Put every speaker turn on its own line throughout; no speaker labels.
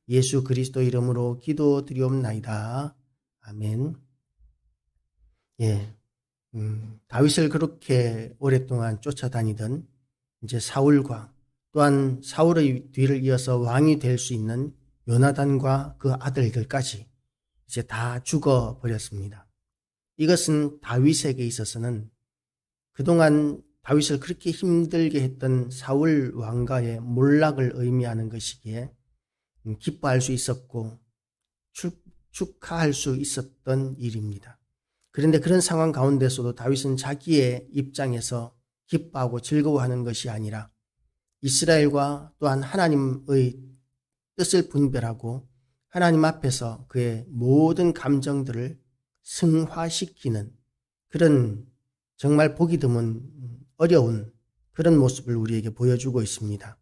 예수 그리스도 이름으로 기도드리옵나이다. 아멘. 예, 다윗을 그렇게 오랫동안 쫓아다니던 이제 사울과 또한 사울의 뒤를 이어서 왕이 될 수 있는 요나단과 그 아들들까지 이제 다 죽어버렸습니다. 이것은 다윗에게 있어서는 그동안 다윗을 그렇게 힘들게 했던 사울 왕가의 몰락을 의미하는 것이기에 기뻐할 수 있었고 축하할 수 있었던 일입니다. 그런데 그런 상황 가운데서도 다윗은 자기의 입장에서 기뻐하고 즐거워하는 것이 아니라 이스라엘과 또한 하나님의 뜻을 분별하고 하나님 앞에서 그의 모든 감정들을 승화시키는 그런 정말 보기 드문 어려운 그런 모습을 우리에게 보여주고 있습니다.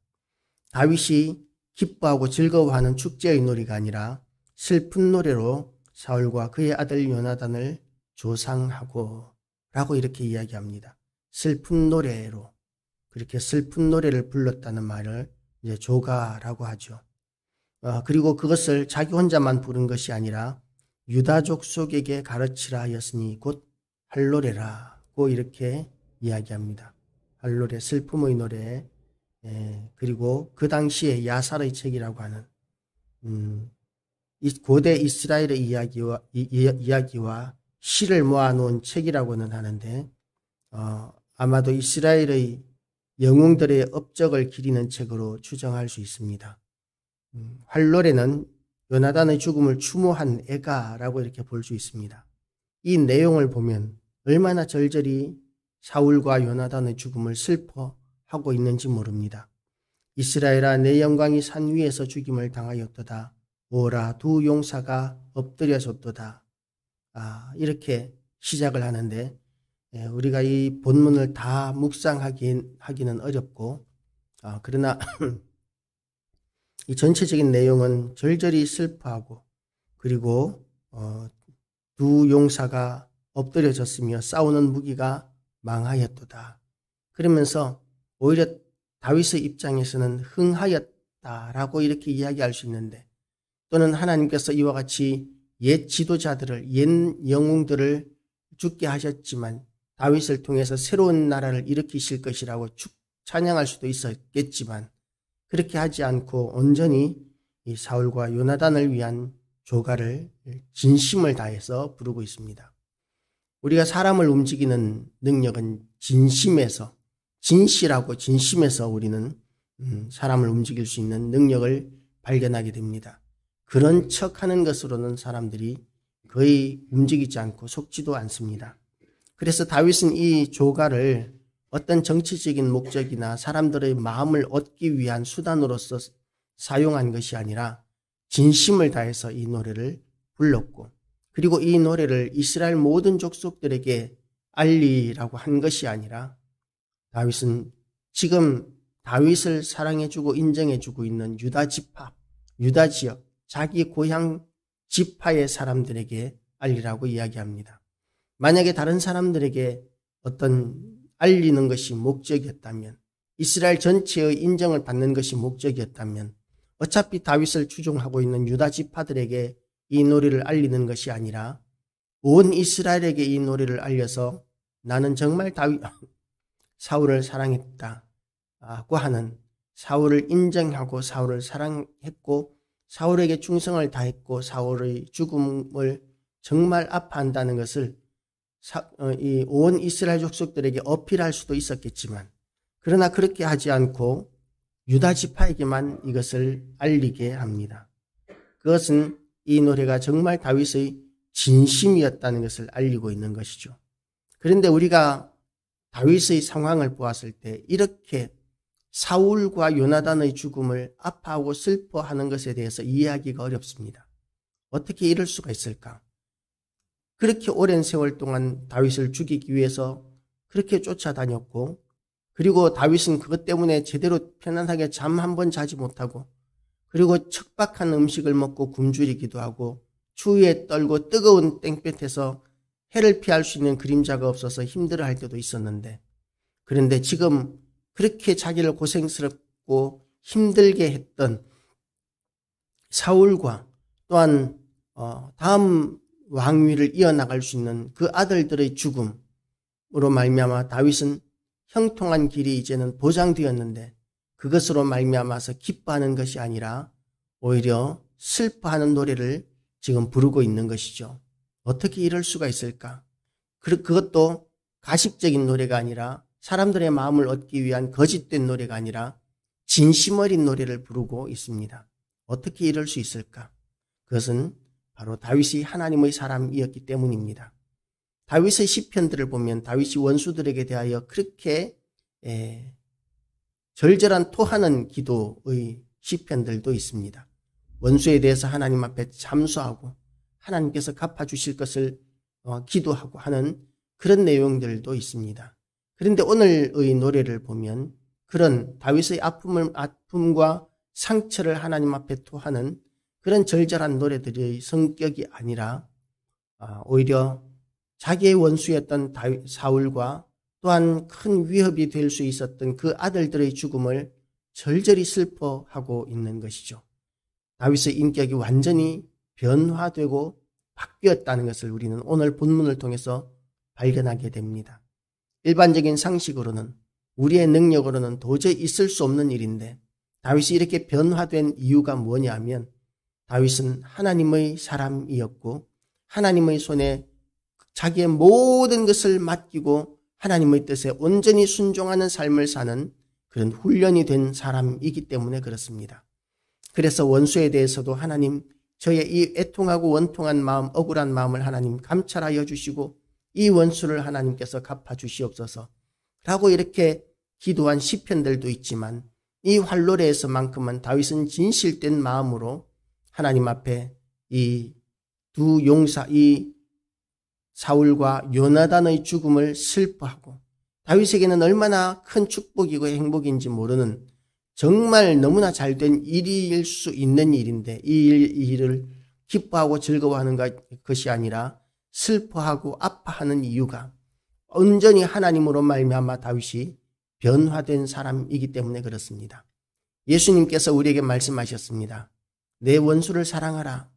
다윗이 기뻐하고 즐거워하는 축제의 노래가 아니라 슬픈 노래로 사울과 그의 아들 요나단을 조상하고 라고 이렇게 이야기합니다. 슬픈 노래로 그렇게 슬픈 노래를 불렀다는 말을 이제 조가라고 하죠. 그리고 그것을 자기 혼자만 부른 것이 아니라 유다족 속에게 가르치라 하였으니 곧 할노래라고 이렇게 이야기합니다. 할노래, 슬픔의 노래. 그리고 그 당시에 야살의 책이라고 하는 고대 이스라엘의 이야기와 시를 모아놓은 책이라고는 하는데 아마도 이스라엘의 영웅들의 업적을 기리는 책으로 추정할 수 있습니다. 할노래는 요나단의 죽음을 추모한 애가라고 이렇게 볼 수 있습니다. 이 내용을 보면 얼마나 절절히 사울과 요나단의 죽음을 슬퍼하고 있는지 모릅니다. 이스라엘아 내 영광이 산 위에서 죽임을 당하였도다. 오라 두 용사가 엎드려졌도다. 이렇게 시작을 하는데 우리가 이 본문을 다 묵상하기는 어렵고 그러나 이 전체적인 내용은 절절히 슬퍼하고 그리고 두 용사가 엎드려졌으며 싸우는 무기가 망하였도다. 그러면서 오히려 다윗의 입장에서는 흥하였다라고 이렇게 이야기할 수 있는데 또는 하나님께서 이와 같이 옛 지도자들을 옛 영웅들을 죽게 하셨지만 다윗을 통해서 새로운 나라를 일으키실 것이라고 찬양할 수도 있었겠지만 그렇게 하지 않고 온전히 이 사울과 요나단을 위한 조가를 진심을 다해서 부르고 있습니다. 우리가 사람을 움직이는 능력은 진심에서 진실하고 진심에서 우리는 사람을 움직일 수 있는 능력을 발견하게 됩니다. 그런 척하는 것으로는 사람들이 거의 움직이지 않고 속지도 않습니다. 그래서 다윗은 이 조가를 어떤 정치적인 목적이나 사람들의 마음을 얻기 위한 수단으로서 사용한 것이 아니라 진심을 다해서 이 노래를 불렀고 그리고 이 노래를 이스라엘 모든 족속들에게 알리라고 한 것이 아니라 다윗은 지금 다윗을 사랑해주고 인정해주고 있는 유다 지파, 유다 지역, 자기 고향 지파의 사람들에게 알리라고 이야기합니다. 만약에 다른 사람들에게 어떤 알리는 것이 목적이었다면 이스라엘 전체의 인정을 받는 것이 목적이었다면 어차피 다윗을 추종하고 있는 유다 지파들에게 이 노래를 알리는 것이 아니라 온 이스라엘에게 이 노래를 알려서 나는 정말 사울을 사랑했다고 하는 사울을 인정하고 사울을 사랑했고 사울에게 충성을 다했고 사울의 죽음을 정말 아파한다는 것을 이 온 이스라엘 족속들에게 어필할 수도 있었겠지만 그러나 그렇게 하지 않고 유다 지파에게만 이것을 알리게 합니다. 그것은 이 노래가 정말 다윗의 진심이었다는 것을 알리고 있는 것이죠. 그런데 우리가 다윗의 상황을 보았을 때 이렇게 사울과 요나단의 죽음을 아파하고 슬퍼하는 것에 대해서 이해하기가 어렵습니다. 어떻게 이럴 수가 있을까? 그렇게 오랜 세월 동안 다윗을 죽이기 위해서 그렇게 쫓아다녔고 그리고 다윗은 그것 때문에 제대로 편안하게 잠 한 번 자지 못하고 그리고 척박한 음식을 먹고 굶주리기도 하고 추위에 떨고 뜨거운 땡볕에서 해를 피할 수 있는 그림자가 없어서 힘들어할 때도 있었는데 그런데 지금 그렇게 자기를 고생스럽고 힘들게 했던 사울과 또한 다음 왕위를 이어나갈 수 있는 그 아들들의 죽음으로 말미암아 다윗은 형통한 길이 이제는 보장되었는데 그것으로 말미암아서 기뻐하는 것이 아니라 오히려 슬퍼하는 노래를 지금 부르고 있는 것이죠. 어떻게 이럴 수가 있을까? 그것도 가식적인 노래가 아니라 사람들의 마음을 얻기 위한 거짓된 노래가 아니라 진심 어린 노래를 부르고 있습니다. 어떻게 이럴 수 있을까? 그것은 바로 다윗이 하나님의 사람이었기 때문입니다. 다윗의 시편들을 보면 다윗이 원수들에게 대하여 그렇게 절절한 토하는 기도의 시편들도 있습니다. 원수에 대해서 하나님 앞에 참소하고 하나님께서 갚아주실 것을 기도하고 하는 그런 내용들도 있습니다. 그런데 오늘의 노래를 보면 그런 다윗의 아픔과 상처를 하나님 앞에 토하는 그런 절절한 노래들의 성격이 아니라 오히려 자기의 원수였던 사울과 또한 큰 위협이 될 수 있었던 그 아들들의 죽음을 절절히 슬퍼하고 있는 것이죠. 다윗의 인격이 완전히 변화되고 바뀌었다는 것을 우리는 오늘 본문을 통해서 발견하게 됩니다. 일반적인 상식으로는 우리의 능력으로는 도저히 있을 수 없는 일인데 다윗이 이렇게 변화된 이유가 뭐냐면 다윗은 하나님의 사람이었고 하나님의 손에 자기의 모든 것을 맡기고 하나님의 뜻에 온전히 순종하는 삶을 사는 그런 훈련이 된 사람이기 때문에 그렇습니다. 그래서 원수에 대해서도 하나님 저의 이 애통하고 원통한 마음, 억울한 마음을 하나님 감찰하여 주시고 이 원수를 하나님께서 갚아주시옵소서 라고 이렇게 기도한 시편들도 있지만 이 활노래에서만큼은 다윗은 진실된 마음으로 하나님 앞에 이 두 용사, 이 사울과 요나단의 죽음을 슬퍼하고 다윗에게는 얼마나 큰 축복이고 행복인지 모르는 정말 너무나 잘된 일일 수 있는 일인데 이 일을 기뻐하고 즐거워하는 것이 아니라 슬퍼하고 아파하는 이유가 온전히 하나님으로 말미암아 다윗이 변화된 사람이기 때문에 그렇습니다. 예수님께서 우리에게 말씀하셨습니다. 내 원수를 사랑하라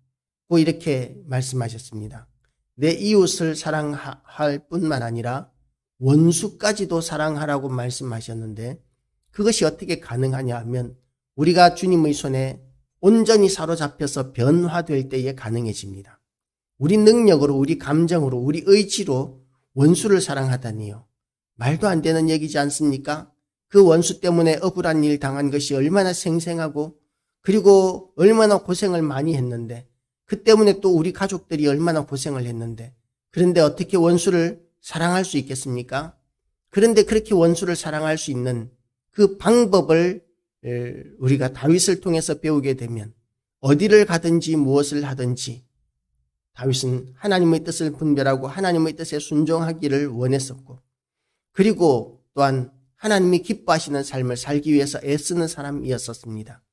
고 이렇게 말씀하셨습니다. 내 이웃을 사랑할 뿐만 아니라 원수까지도 사랑하라고 말씀하셨는데 그것이 어떻게 가능하냐 하면 우리가 주님의 손에 온전히 사로잡혀서 변화될 때에 가능해집니다. 우리 능력으로, 우리 감정으로, 우리 의지로 원수를 사랑하다니요. 말도 안 되는 얘기지 않습니까? 그 원수 때문에 억울한 일 당한 것이 얼마나 생생하고 그리고 얼마나 고생을 많이 했는데 그 때문에 또 우리 가족들이 얼마나 고생을 했는데 그런데 어떻게 원수를 사랑할 수 있겠습니까? 그런데 그렇게 원수를 사랑할 수 있는 그 방법을 우리가 다윗을 통해서 배우게 되면 어디를 가든지 무엇을 하든지 다윗은 하나님의 뜻을 분별하고 하나님의 뜻에 순종하기를 원했었고 그리고 또한 하나님이 기뻐하시는 삶을 살기 위해서 애쓰는 사람이었었습니다.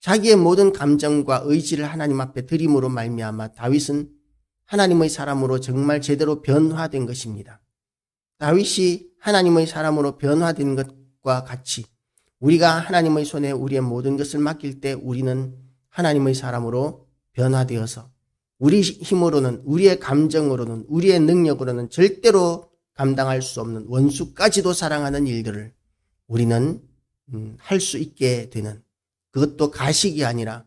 자기의 모든 감정과 의지를 하나님 앞에 드림으로 말미암아 다윗은 하나님의 사람으로 정말 제대로 변화된 것입니다. 다윗이 하나님의 사람으로 변화된 것과 같이 우리가 하나님의 손에 우리의 모든 것을 맡길 때 우리는 하나님의 사람으로 변화되어서 우리 힘으로는 우리의 감정으로는 우리의 능력으로는 절대로 감당할 수 없는 원수까지도 사랑하는 일들을 우리는 할 수 있게 되는 그것도 가식이 아니라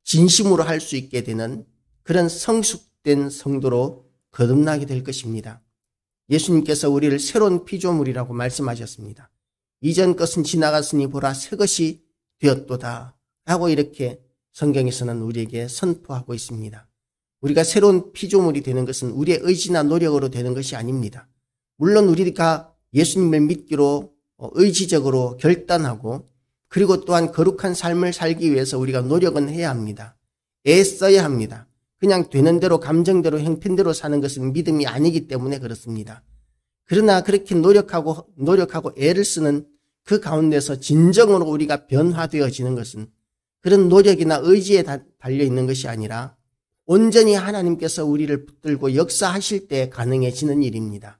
진심으로 할 수 있게 되는 그런 성숙된 성도로 거듭나게 될 것입니다. 예수님께서 우리를 새로운 피조물이라고 말씀하셨습니다. 이전 것은 지나갔으니 보라 새 것이 되었도다 라고 이렇게 성경에서는 우리에게 선포하고 있습니다. 우리가 새로운 피조물이 되는 것은 우리의 의지나 노력으로 되는 것이 아닙니다. 물론 우리가 예수님을 믿기로 의지적으로 결단하고 그리고 또한 거룩한 삶을 살기 위해서 우리가 노력은 해야 합니다. 애써야 합니다. 그냥 되는 대로 감정대로 형편대로 사는 것은 믿음이 아니기 때문에 그렇습니다. 그러나 그렇게 노력하고 애를 쓰는 그 가운데서 진정으로 우리가 변화되어지는 것은 그런 노력이나 의지에 달려 있는 것이 아니라 온전히 하나님께서 우리를 붙들고 역사하실 때 가능해지는 일입니다.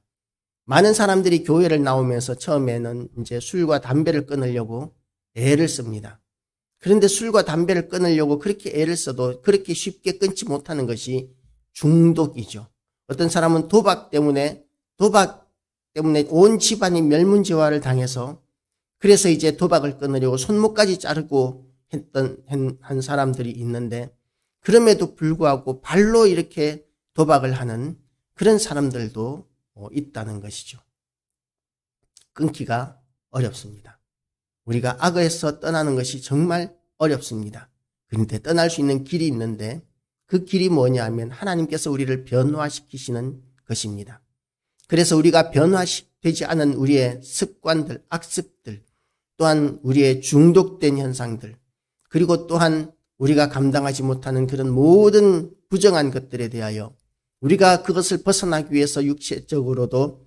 많은 사람들이 교회를 나오면서 처음에는 이제 술과 담배를 끊으려고 애를 씁니다. 그런데 술과 담배를 끊으려고 그렇게 애를 써도 그렇게 쉽게 끊지 못하는 것이 중독이죠. 어떤 사람은 도박 때문에 온 집안이 멸문지화를 당해서 그래서 이제 도박을 끊으려고 손목까지 자르고 한 사람들이 있는데 그럼에도 불구하고 발로 이렇게 도박을 하는 그런 사람들도 있다는 것이죠. 끊기가 어렵습니다. 우리가 악에서 떠나는 것이 정말 어렵습니다. 그런데 떠날 수 있는 길이 있는데 그 길이 뭐냐 하면 하나님께서 우리를 변화시키시는 것입니다. 그래서 우리가 변화되지 않은 우리의 습관들, 악습들, 또한 우리의 중독된 현상들, 그리고 또한 우리가 감당하지 못하는 그런 모든 부정한 것들에 대하여 우리가 그것을 벗어나기 위해서 육체적으로도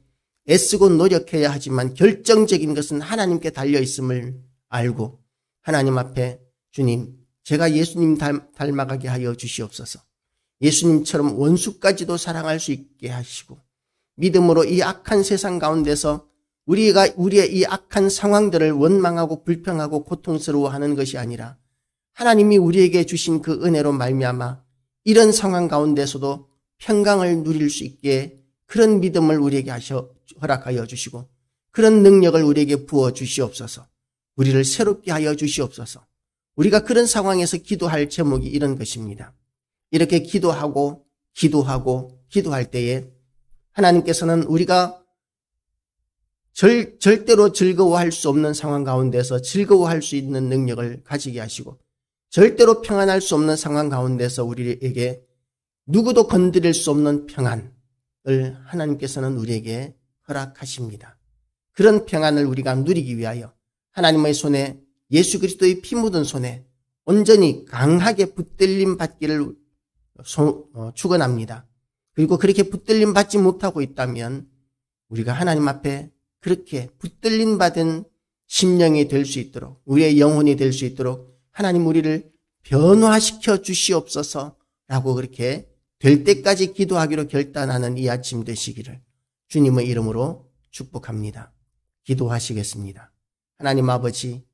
애쓰고 노력해야 하지만 결정적인 것은 하나님께 달려있음을 알고 하나님 앞에 주님, 제가 예수님 닮아가게 하여 주시옵소서. 예수님처럼 원수까지도 사랑할 수 있게 하시고 믿음으로 이 악한 세상 가운데서 우리의 이 악한 상황들을 원망하고 불평하고 고통스러워하는 것이 아니라 하나님이 우리에게 주신 그 은혜로 말미암아 이런 상황 가운데서도 평강을 누릴 수 있게 그런 믿음을 우리에게 허락하여 주시고 그런 능력을 우리에게 부어 주시옵소서. 우리를 새롭게 하여 주시옵소서. 우리가 그런 상황에서 기도할 제목이 이런 것입니다. 이렇게 기도할 때에 하나님께서는 우리가 절대로 즐거워할 수 없는 상황 가운데서 즐거워할 수 있는 능력을 가지게 하시고 절대로 평안할 수 없는 상황 가운데서 우리에게 누구도 건드릴 수 없는 평안을 하나님께서는 우리에게 허락하십니다. 그런 평안을 우리가 누리기 위하여 하나님의 손에 예수 그리스도의 피 묻은 손에 온전히 강하게 붙들림 받기를 축원합니다. 그리고 그렇게 붙들림 받지 못하고 있다면 우리가 하나님 앞에 그렇게 붙들림 받은 심령이 될 수 있도록 우리의 영혼이 될 수 있도록 하나님 우리를 변화시켜 주시옵소서라고 그렇게 될 때까지 기도하기로 결단하는 이 아침 되시기를 주님의 이름으로 축복합니다. 기도하시겠습니다. 하나님 아버지,